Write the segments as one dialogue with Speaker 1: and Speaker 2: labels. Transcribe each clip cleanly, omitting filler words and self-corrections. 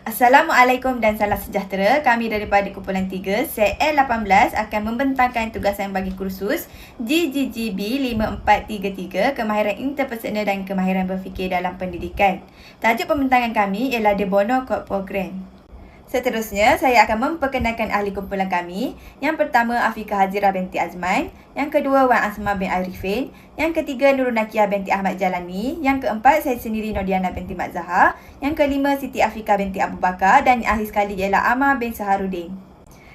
Speaker 1: Assalamualaikum dan salam sejahtera. Kami daripada Kumpulan 3, CL18 akan membentangkan tugasan bagi kursus GGGB 5433, Kemahiran Interpersonal dan Kemahiran Berfikir dalam Pendidikan. Tajuk pembentangan kami ialah De Bono Code Program. Seterusnya, saya akan memperkenalkan ahli kumpulan kami. Yang pertama, Afiqah Hazirah binti Azman. Yang kedua, Wan Asma bin Arifin. Yang ketiga, Nurul Nakiyah binti Ahmad Jalani. Yang keempat, saya sendiri Nodiana binti Mat Zahar. Yang kelima, Siti Afiqah binti Abu Bakar. Dan yang akhir sekali ialah Amar bin Saharudin.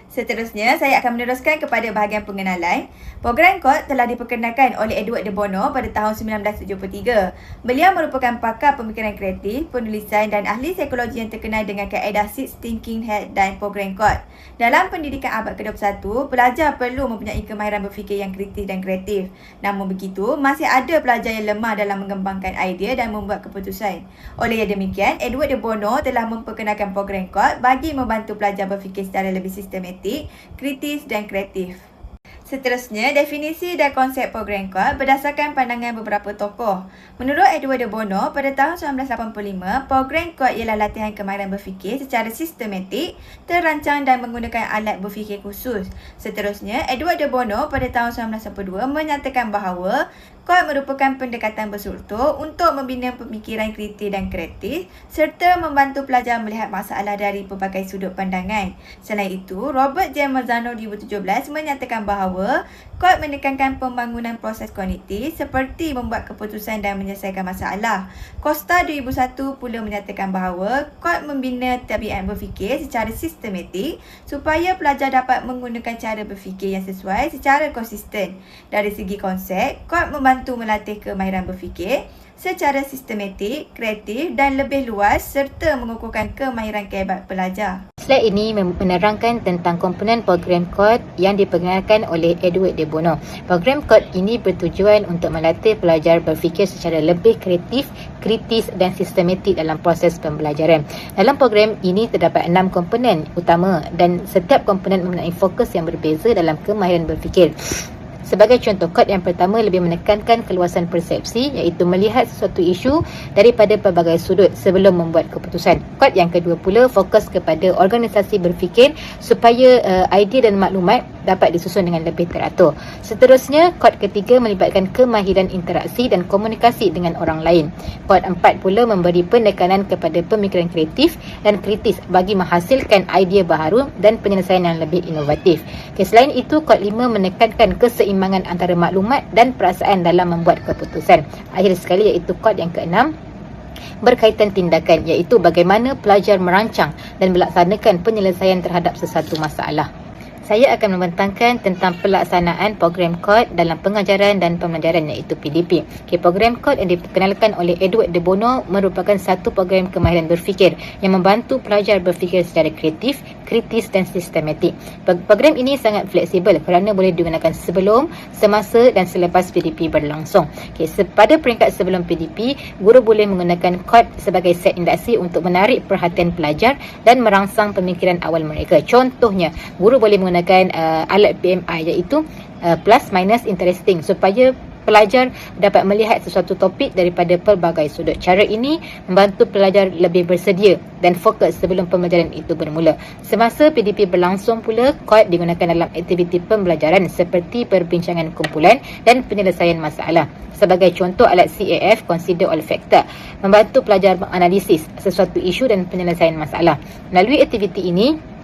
Speaker 1: Seterusnya, saya akan meneruskan kepada bahagian pengenalan. Program KOD telah diperkenalkan oleh Edward De Bono pada tahun 1973. Beliau merupakan pakar pemikiran kreatif, penulisan dan ahli psikologi yang terkenal dengan kaedah Six Thinking Hat dan program KOD. Dalam pendidikan abad ke-21, pelajar perlu mempunyai kemahiran berfikir yang kritis dan kreatif. Namun begitu, masih ada pelajar yang lemah dalam mengembangkan idea dan membuat keputusan. Oleh yang demikian, Edward De Bono telah memperkenalkan program KOD bagi membantu pelajar berfikir secara lebih sistematik, kritis dan kreatif. Seterusnya, definisi dan konsep program KOD berdasarkan pandangan beberapa tokoh. Menurut Edward De Bono, pada tahun 1985, program KOD ialah latihan kemahiran berfikir secara sistematik, terancang dan menggunakan alat berfikir khusus. Seterusnya, Edward De Bono pada tahun 1992 menyatakan bahawa KOD merupakan pendekatan berstruktur untuk membina pemikiran kritis dan kreatif serta membantu pelajar melihat masalah dari pelbagai sudut pandangan. Selain itu, Robert J. Marzano 2017 menyatakan bahawa KOD menekankan pembangunan proses kognitif seperti membuat keputusan dan menyelesaikan masalah. Costa 2001 pula menyatakan bahawa KOD membina tabiat berfikir secara sistematik supaya pelajar dapat menggunakan cara berfikir yang sesuai secara konsisten. Dari segi konsep, KOD membantu melatih kemahiran berfikir secara sistematik, kreatif dan lebih luas serta mengukuhkan kemahiran kehebat pelajar.
Speaker 2: Slide ini menerangkan tentang komponen program KOD yang diperkenalkan oleh Edward De Bono. Program KOD ini bertujuan untuk melatih pelajar berfikir secara lebih kreatif, kritis dan sistematik dalam proses pembelajaran. Dalam program ini terdapat 6 komponen utama dan setiap komponen mempunyai fokus yang berbeza dalam kemahiran berfikir. Sebagai contoh, KOD yang pertama lebih menekankan keluasan persepsi iaitu melihat sesuatu isu daripada pelbagai sudut sebelum membuat keputusan. KOD yang kedua pula fokus kepada organisasi berfikir supaya idea dan maklumat dapat disusun dengan lebih teratur. Seterusnya, KOD ketiga melibatkan kemahiran interaksi dan komunikasi dengan orang lain. KOD 4 pula memberi penekanan kepada pemikiran kreatif dan kritis bagi menghasilkan idea baharu dan penyelesaian yang lebih inovatif. Selain itu, KOD 5 menekankan keseimbangan antara maklumat dan perasaan dalam membuat keputusan. Akhir sekali iaitu KOD yang ke-6 berkaitan tindakan iaitu bagaimana pelajar merancang dan melaksanakan penyelesaian terhadap sesuatu masalah. Saya akan membentangkan tentang pelaksanaan program KOD dalam pengajaran dan pembelajaran iaitu PDP. Program KOD yang diperkenalkan oleh Edward De Bono merupakan satu program kemahiran berfikir yang membantu pelajar berfikir secara kreatif, kritis dan sistematik. Program ini sangat fleksibel kerana boleh digunakan sebelum, semasa dan selepas PDP berlangsung. Pada peringkat sebelum PDP, guru boleh menggunakan KOD sebagai set induksi untuk menarik perhatian pelajar dan merangsang pemikiran awal mereka. Contohnya, guru boleh menggunakan alat PMI iaitu plus minus interesting supaya pelajar dapat melihat sesuatu topik daripada pelbagai sudut. Cara ini membantu pelajar lebih bersedia dan fokus sebelum pembelajaran itu bermula. Semasa PDP berlangsung pula, KOD digunakan dalam aktiviti pembelajaran seperti perbincangan kumpulan dan penyelesaian masalah. Sebagai contoh, alat CAF, Consider All Factor, membantu pelajar menganalisis sesuatu isu dan penyelesaian masalah. Melalui aktiviti ini,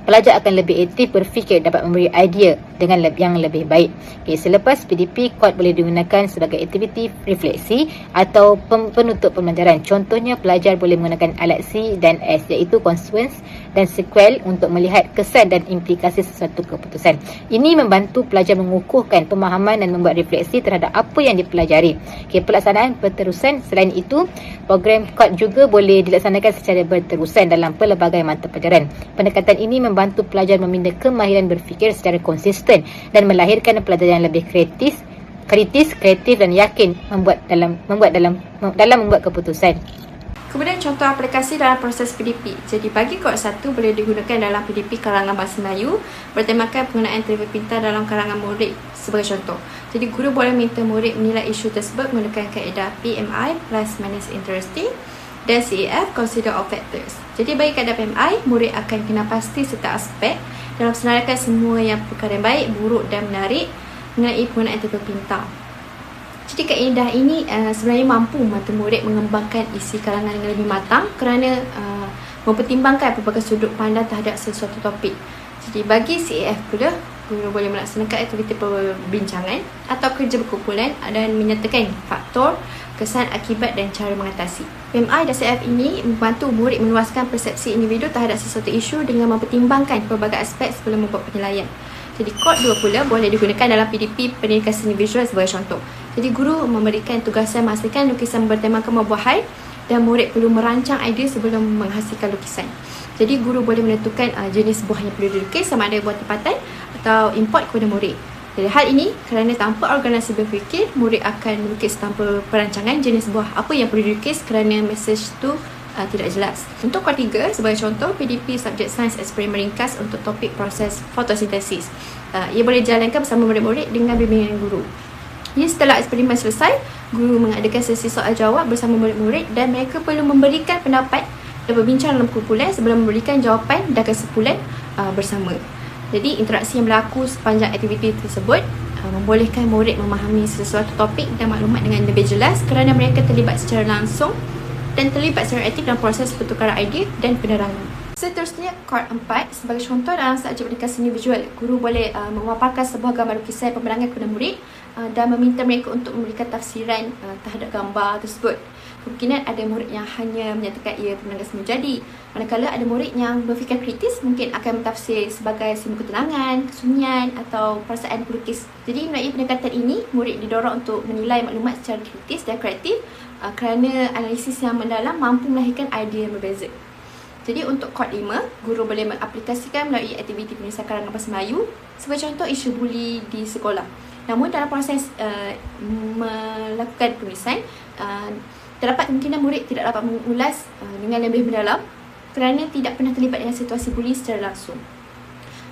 Speaker 2: pelajar akan lebih aktif berfikir dapat memberi idea dengan yang lebih baik. Selepas PDP, KOD boleh digunakan sebagai aktiviti refleksi atau penutup pembelajaran. Contohnya, pelajar boleh menggunakan alat C dan S iaitu consequence dan sequel untuk melihat kesan dan implikasi sesuatu keputusan. Ini membantu pelajar mengukuhkan pemahaman dan membuat refleksi terhadap apa yang dipelajari. Pelaksanaan berterusan. Selain itu, program KOD juga boleh dilaksanakan secara berterusan dalam pelbagai mata pelajaran. Pendekatan ini membantu pelajar membina kemahiran berfikir secara konsisten dan melahirkan pelajaran yang lebih kritis, kreatif dan yakin dalam membuat keputusan.
Speaker 3: Kemudian contoh aplikasi dalam proses PDP. Jadi bagi KOD 1 boleh digunakan dalam PDP karangan bahasa Melayu bertemakan penggunaan telefon pintar dalam karangan murid sebagai contoh. Jadi guru boleh minta murid menilai isu tersebut menggunakan kaedah PMI plus minus interesting. Dan CAF, consider all factors. Jadi bagi kadar PMI, murid akan kena pasti serta aspek dalam senaraikan semua yang perkara yang baik, buruk dan menarik mengenai penggunaan telefon pintar. Jadi kaedah ini sebenarnya mampu membantu murid mengembangkan isi karangan dengan lebih matang kerana mempertimbangkan pelbagai sudut pandang terhadap sesuatu topik. Jadi bagi CAF pula, guru boleh melaksanakan aktiviti perbincangan atau kerja berkumpulan dan menyatakan faktor, kesan, akibat dan cara mengatasi. PMI dan CAF ini membantu murid meluaskan persepsi individu terhadap sesuatu isu dengan mempertimbangkan pelbagai aspek sebelum membuat penilaian. Jadi kod 2 pula boleh digunakan dalam PDP pendidikan seni visual sebagai contoh. Jadi guru memberikan tugasan menghasilkan lukisan bertemakan buah-buahan dan murid perlu merancang idea sebelum menghasilkan lukisan. Jadi guru boleh menentukan jenis buah yang perlu dilukis, sama ada buah tempatan atau import kepada murid. Dari hal ini, kerana tanpa organisasi berfikir, murid akan melukis tanpa perancangan jenis buah apa yang perlu dilukis kerana mesej itu tidak jelas. Untuk kod 3, sebagai contoh, PDP subjek sains eksperimen ringkas untuk topik proses fotosintesis. Ia boleh dijalankan bersama murid-murid dengan bimbingan guru. Jadi setelah eksperimen selesai, guru mengadakan sesi soal jawab bersama murid-murid dan mereka perlu memberikan pendapat dan berbincang dalam kumpulan sebelum memberikan jawapan dan kesimpulan bersama. Jadi interaksi yang berlaku sepanjang aktiviti tersebut membolehkan murid memahami sesuatu topik dan maklumat dengan lebih jelas kerana mereka terlibat secara langsung dan terlibat secara aktif dalam proses pertukaran idea dan penerangan. Seterusnya, kod 4. Sebagai contoh dalam subjek pendidikan seni visual, guru boleh memaparkan sebuah gambar lukisan pemerangan kepada murid dan meminta mereka untuk memberikan tafsiran terhadap gambar tersebut. Kemungkinan ada murid yang hanya menyatakan ia pemerangan seni jadi, manakala ada murid yang berfikir kritis mungkin akan mentafsir sebagai simbol ketenangan, kesunyian atau perasaan pelukis. Jadi melalui pendekatan ini, murid didorong untuk menilai maklumat secara kritis dan kreatif kerana analisis yang mendalam mampu melahirkan idea yang berbeza. Jadi untuk kod 5, guru boleh mengaplikasikan melalui aktiviti penulisan karangan bahasa Melayu, sebagai contoh isu buli di sekolah. Namun dalam proses melakukan penulisan, terdapat kemungkinan murid tidak dapat mengulas dengan lebih mendalam kerana tidak pernah terlibat dengan situasi buli secara langsung.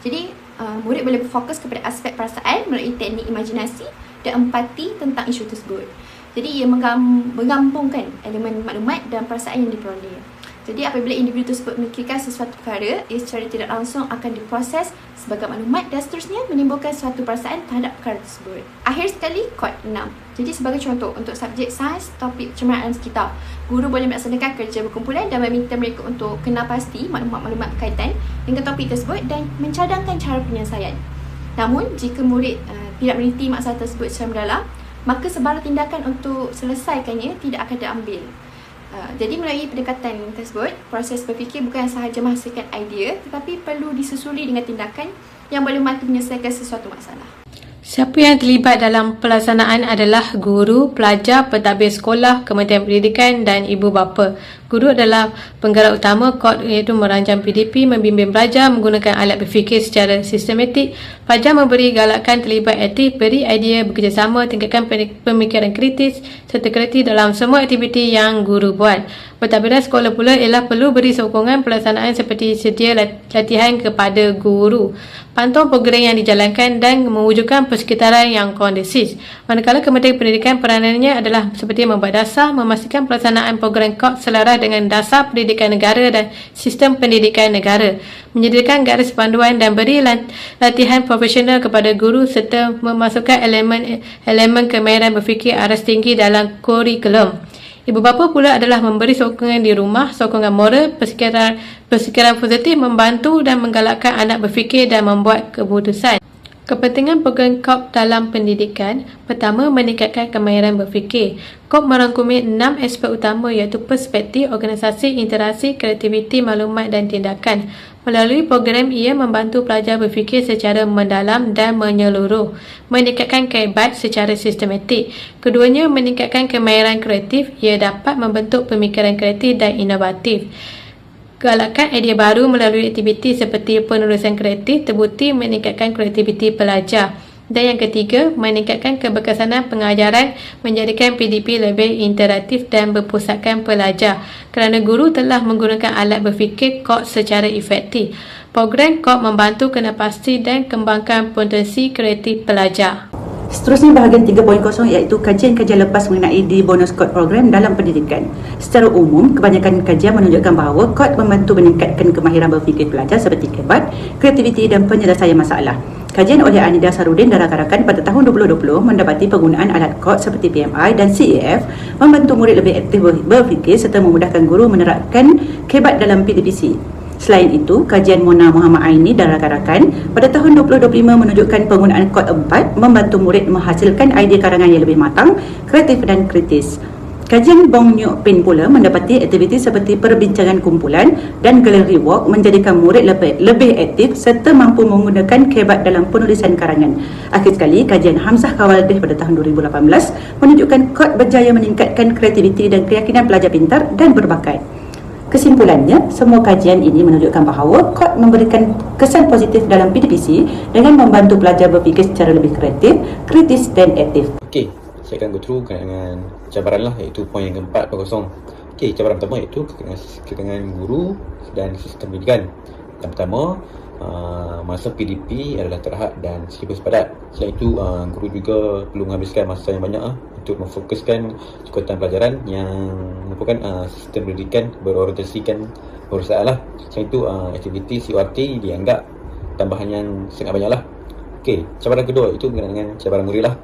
Speaker 3: Jadi murid boleh berfokus kepada aspek perasaan melalui teknik imajinasi dan empati tentang isu tersebut. Jadi ia menggabungkan elemen maklumat dan perasaan yang diperoleh. Jadi apabila individu tersebut memikirkan sesuatu perkara, ia secara tidak langsung akan diproses sebagai maklumat dan seterusnya menimbulkan suatu perasaan terhadap perkara tersebut. Akhir sekali, kod 6. Jadi sebagai contoh, untuk subjek sains, topik pencemaran alam sekitar, guru boleh melaksanakan kerja berkumpulan dan meminta mereka untuk kenal pasti maklumat-maklumat berkaitan dengan topik tersebut dan mencadangkan cara penyelesaian. Namun, jika murid tidak meneliti masalah tersebut secara mendalam, maka sebarang tindakan untuk selesaikannya tidak akan diambil. Jadi melalui pendekatan tersebut, proses berfikir bukan sahaja menghasilkan idea tetapi perlu disusuli dengan tindakan yang boleh membantu menyelesaikan sesuatu masalah.
Speaker 4: Siapa yang terlibat dalam pelaksanaan adalah guru, pelajar, pentadbir sekolah, Kementerian Pendidikan dan ibu bapa. Guru adalah penggerak utama kod, iaitu merancang PDP, membimbing pelajar menggunakan alat berfikir secara sistematik. Pelajar memberi galakan terlibat aktif, beri idea, bekerjasama, tingkatkan pemikiran kritis serta kreatif dalam semua aktiviti yang guru buat. Pentadbiran sekolah pula ialah perlu beri sokongan pelaksanaan seperti sedia latihan kepada guru, pantau program yang dijalankan dan mewujudkan persekitaran yang kondusif. Manakala Kementerian Pendidikan peranannya adalah seperti membuat dasar, memastikan pelaksanaan program KOD selaras dengan dasar pendidikan negara dan sistem pendidikan negara, menyediakan garis panduan dan beri latihan profesional kepada guru serta memasukkan elemen kemahiran berfikir aras tinggi dalam kurikulum. Ibu bapa pula adalah memberi sokongan di rumah, sokongan moral, persekitaran positif, membantu dan menggalakkan anak berfikir dan membuat keputusan. Kepentingan program KOP dalam pendidikan. Pertama, meningkatkan kemahiran berfikir. KOP merangkumi 6 aspek utama iaitu perspektif, organisasi, interaksi, kreativiti, maklumat dan tindakan. Melalui program, ia membantu pelajar berfikir secara mendalam dan menyeluruh, meningkatkan kaibat secara sistematik. Keduanya meningkatkan kemahiran kreatif, ia dapat membentuk pemikiran kreatif dan inovatif. Galakkan idea baru melalui aktiviti seperti penulisan kreatif terbukti meningkatkan kreativiti pelajar. Dan yang ketiga, meningkatkan keberkesanan pengajaran, menjadikan PDP lebih interaktif dan berpusatkan pelajar kerana guru telah menggunakan alat berfikir KOD secara efektif. Program KOD membantu kenal pasti dan kembangkan potensi kreatif pelajar.
Speaker 5: Seterusnya bahagian 3.0 iaitu kajian-kajian lepas mengenai di bonus kod program dalam pendidikan. Secara umum, kebanyakan kajian menunjukkan bahawa kod membantu meningkatkan kemahiran berfikir pelajar seperti kebat, kreativiti dan penyelesaian masalah. Kajian oleh Anida Sarudin dan rakan-rakan pada tahun 2020 mendapati penggunaan alat kod seperti PMI dan CAF membantu murid lebih aktif berfikir serta memudahkan guru menerapkan kebat dalam PDPC. Selain itu, kajian Mona Muhammad Aini dan rakan-rakan pada tahun 2025 menunjukkan penggunaan kod 4 membantu murid menghasilkan idea karangan yang lebih matang, kreatif dan kritis. Kajian Bong Nyok Pin pula mendapati aktiviti seperti perbincangan kumpulan dan gallery walk menjadikan murid lebih aktif serta mampu menggunakan kebat dalam penulisan karangan. Akhir sekali, kajian Hamzah Kawaldeh pada tahun 2018 menunjukkan kod berjaya meningkatkan kreativiti dan keyakinan pelajar pintar dan berbakat. Kesimpulannya, semua kajian ini menunjukkan bahawa kod memberikan kesan positif dalam PDPC dengan membantu pelajar berfikir secara lebih kreatif, kritis dan aktif.
Speaker 6: Okey, saya akan go through dengan cabaran lah, iaitu poin yang keempat kosong. Okey, cabaran pertama iaitu kekangan guru dan sistem pendidikan. Yang pertama, masa PDP adalah terhad dan siklus padat. Selain itu, guru juga perlu menghabiskan masa yang banyak untuk memfokuskan cakupan pelajaran yang merupakan sistem pendidikan berorientasikan perusahaan lah. Selain itu, aktiviti CORT dianggap tambahan yang sangat banyak lah. Okey, cabaran kedua itu berkenaan dengan cabaran murid lah.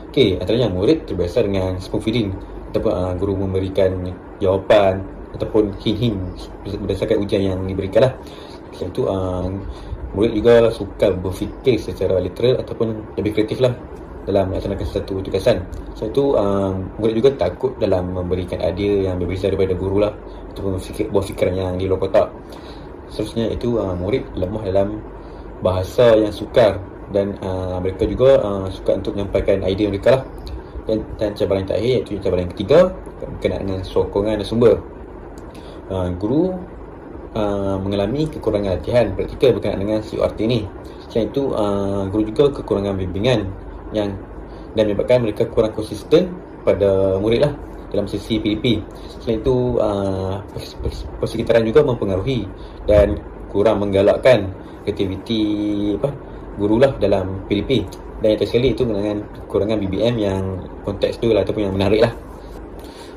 Speaker 6: Okey, antaranya murid terbiasa dengan spoon feeding ataupun guru memberikan jawapan ataupun hint-hint berdasarkan ujian yang diberikan lah. Selain itu, murid juga suka berfikir secara literal ataupun lebih kreatif lah dalam melaksanakan satu tugasan. Selain itu, murid juga takut dalam memberikan idea yang berbeza daripada guru lah ataupun buah fikiran yang di luar kotak. Seterusnya itu, murid lemah dalam bahasa yang sukar dan mereka juga suka untuk menyampaikan idea mereka lah. Dan cabaran yang terakhir iaitu cabaran yang ketiga berkenaan dengan sokongan dan sumber. Guru mengalami kekurangan latihan praktikal berkenaan dengan CORT ini. Selain itu, guru juga kekurangan bimbingan dan menyebabkan mereka kurang konsisten pada murid lah dalam sesi PDP. Selain itu, persekitaran juga mempengaruhi dan kurang menggalakkan aktiviti guru lah dalam PDP. Dan yang tersekali itu dengan kekurangan BBM yang kontekstual ataupun yang menarik lah.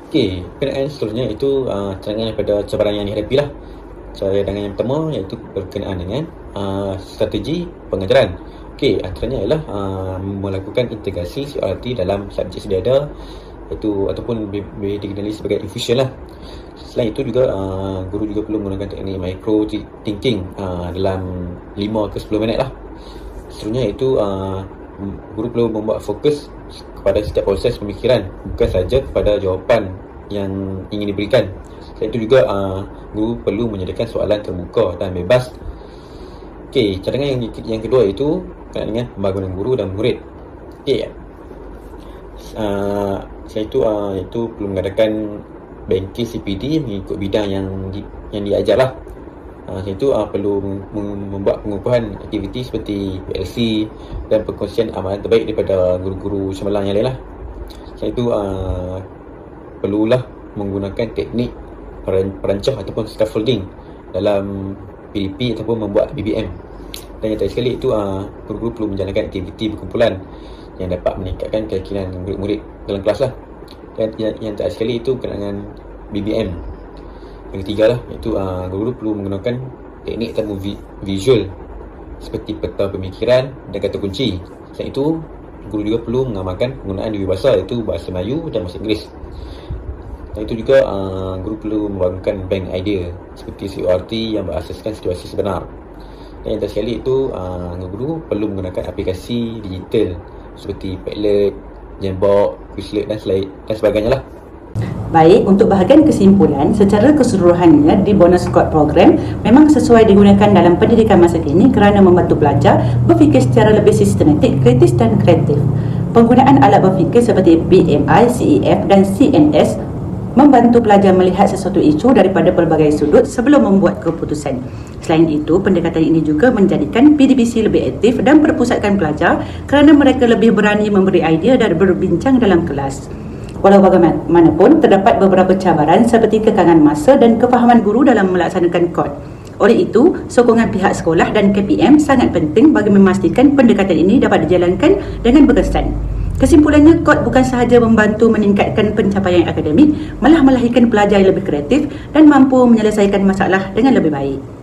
Speaker 6: Okey, berkenaan seterusnya itu cadangan daripada cabaran yang dihadapi lah. Cadangan yang pertama iaitu berkenaan dengan strategi pengajaran. Okey, antaranya ialah melakukan integrasi CORT dalam subjek sedia ada, iaitu ataupun dikenali sebagai infusion lah. Selain itu juga guru juga perlu menggunakan teknik micro thinking dalam 5 ke 10 minit lah. Seterusnya itu guru perlu membuat fokus kepada setiap proses pemikiran, bukan saja kepada jawapan yang ingin diberikan. Selain itu juga guru perlu menyediakan soalan terbuka dan bebas. Okey, cadangan yang kedua itu berkenaan dengan pembangunan guru dan murid. Okey, selain itu iaitu perlu mengadakan banking CPD mengikut bidang yang diajar lah. Selain itu perlu membuat pengukuhan aktiviti seperti PLC dan perkongsian amalan terbaik daripada guru-guru cemerlang yang lain lah. Selain itu perlulah menggunakan teknik perancah ataupun scaffolding dalam PDP ataupun membuat BBM. Dan yang terakhir sekali itu guru-guru perlu menjalankan aktiviti berkumpulan yang dapat meningkatkan keyakinan murid-murid dalam kelas lah. Dan yang terakhir sekali itu berkenaan dengan BBM. Yang ketiga lah, iaitu guru-guru perlu menggunakan teknik ataupun visual seperti peta pemikiran dan kata kunci. Selain itu, guru juga perlu mengamalkan penggunaan dua bahasa, iaitu bahasa Melayu dan bahasa Inggeris. Dan itu juga guru perlu membangunkan bank idea seperti CORT yang berasaskan situasi sebenar. Dan yang terakhir sekali itu guru perlu menggunakan aplikasi digital seperti Padlet, Jamboard, Quizlet dan sebagainya lah.
Speaker 5: Baik, untuk bahagian kesimpulan, secara keseluruhannya di bonus code program memang sesuai digunakan dalam pendidikan masa kini kerana membantu pelajar berfikir secara lebih sistematik, kritis dan kreatif. Penggunaan alat berfikir seperti BMI, CEF dan CNS membantu pelajar melihat sesuatu isu daripada pelbagai sudut sebelum membuat keputusan. Selain itu, pendekatan ini juga menjadikan PDPC lebih aktif dan berpusatkan pelajar kerana mereka lebih berani memberi idea dan berbincang dalam kelas. Walau bagaimanapun, terdapat beberapa cabaran seperti kekangan masa dan kefahaman guru dalam melaksanakan kod. Oleh itu, sokongan pihak sekolah dan KPM sangat penting bagi memastikan pendekatan ini dapat dijalankan dengan berkesan. Kesimpulannya, KOT bukan sahaja membantu meningkatkan pencapaian akademik, malah melahirkan pelajar yang lebih kreatif dan mampu menyelesaikan masalah dengan lebih baik.